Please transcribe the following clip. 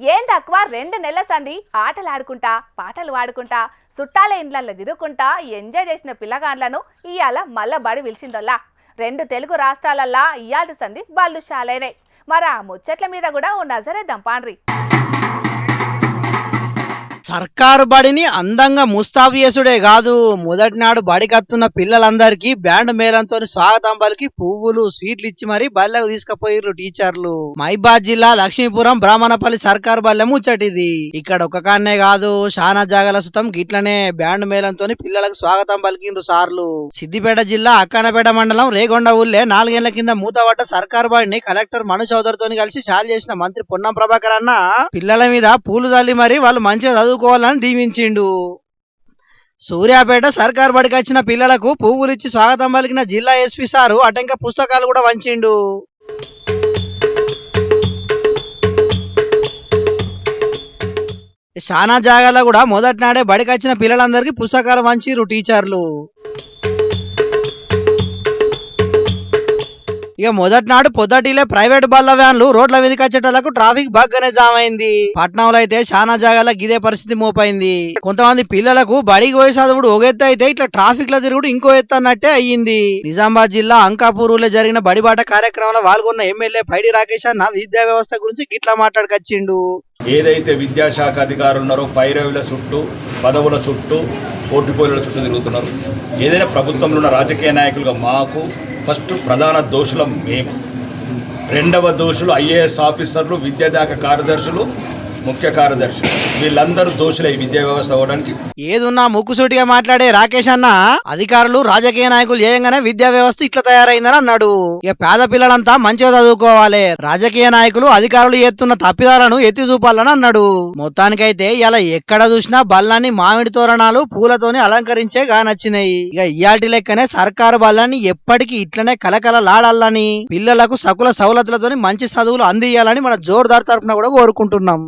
ఏం తక్కువ 2 నెలల సంది ఆటలు ఆడుకుంటా పాటలు పాడుకుంటా చుట్టాల ఇండ్లల్లో తిరుగుకుంటా ఎంజాయ్ చేసిన పిల్లగాండ్లను ఇయాల మళ్ళా బడి పిలిచిందోల్లా 2 తెలుగు రాష్ట్రాలల్లా ఇయాల్టి సంది బళ్ళు షాలైనాయి. మరి ఆ ముచ్చట్ల మీద కూడా ఓ నజరేద్దాం పాండ్రి. సర్కారు బడిని అందంగా ముస్తాబు చేసుడే కాదు, మొదటి నాడు బడికత్తున్న పిల్లలందరికీ బ్యాండ్ మేళంతో స్వాగతం పలికి పువ్వులు స్వీట్లు ఇచ్చి మరీ బళ్ళకు తీసుకుపోయిర్రు టీచర్లు. మైబాద్ జిల్లా లక్ష్మీపురం బ్రాహ్మణపల్లి సర్కారు బళ్ళె ముచ్చటిది. ఇక్కడ ఒక కాన్నే కాదు, శానా జాగల సుతం గిట్లనే బ్యాండ్ మేళంతో పిల్లలకు స్వాగతం పలికిండ్రు సార్లు. సిద్దిపేట జిల్లా అక్కనపేట మండలం రేగొండ ఊళ్ళే 4 ఏళ్ల కింద మూతపడ్డ సర్కారు బడిని కలెక్టర్ మను చౌదరితో కలిసి షాల్ చేసిన మంత్రి పొన్నం ప్రభాకర్ అన్న పిల్లల మీద పూలు చల్లి మరి వాళ్ళు మంచిగా చదువుకోవాలని దీవించిండు. సూర్యాపేట సర్కార్ బడికి వచ్చిన పిల్లలకు పువ్వులిచ్చి స్వాగతం పలికిన జిల్లా ఎస్పీ సారు అటంక పుస్తకాలు కూడా వంచిండు. శానా జాగాలో కూడా మొదటి నాడే బడికి వచ్చిన పిల్లలందరికీ పుస్తకాలు వంచిరు టీచర్లు. ఇక మొదటి నాడు పొద్దుటిలే ప్రైవేట్ బల్ల వ్యాన్లు రోడ్ల మీదకి వచ్చేటలకు ట్రాఫిక్ బాగానే జామ్ అయింది. పట్నంలో అయితే చాలా జాగాల గిదే పరిస్థితి మోపైంది. కొంతమంది పిల్లలకు బడికి పోయి చదువుడు ఒక ఎత్తు అయితే ఇట్లా ట్రాఫిక్ లో తిరుగుడు ఇంకో ఎత్తు అన్నట్టే అయ్యింది. నిజామాబాద్ జిల్లా అంకాపూర్లో జరిగిన బడిబాట కార్యక్రమంలో పాల్గొన్న ఎమ్మెల్యే పైడి రాకేష్ అన్న విద్యా వ్యవస్థ గురించి గిట్లా మాట్లాడుకొచ్చిండు. ఏదైతే విద్యాశాఖ అధికారులు ఉన్నారో పైరవుల చుట్టూ పదవుల చుట్టూ పోటీపోయిల చుట్టూ తిరుగుతున్నారు. ఏదైనా ప్రభుత్వంలో ఉన్న రాజకీయ నాయకులుగా మాకు ఫస్ట్ ప్రధాన దోషులం మేము, రెండవ దోషులు ఐఏఎస్ ఆఫీసర్లు, విద్యాశాఖ కార్యదర్శులు, ముఖ్య కార్యదర్శులు, వీళ్ళందరూ దోషులే ఈ విద్యా వ్యవస్థ అవ్వడానికి. ఏదున్నా ముక్కుసూటిగా మాట్లాడే రాకేష్ అన్న అధికారులు రాజకీయ నాయకులు చేయంగానే విద్యా వ్యవస్థ ఇట్లా తయారైందని అన్నాడు. ఇక పేద పిల్లలంతా మంచిగా చదువుకోవాలి, రాజకీయ నాయకులు అధికారులు ఎత్తున్న తప్పిదాలను ఎత్తి చూపాలని అన్నాడు. మొత్తానికైతే ఇలా ఎక్కడ చూసినా బళ్ళని మామిడి తోరణాలు పూలతోని అలంకరించే నచ్చినాయి. ఇక ఇయాటి లెక్కనే సర్కారు బళ్ళని ఎప్పటికీ ఇట్లనే కలకలలాడాలని, పిల్లలకు సకుల సౌలతులతోని మంచి చదువులు అందియాలని మన జోర్దార్ తరఫున కూడా కోరుకుంటున్నాం.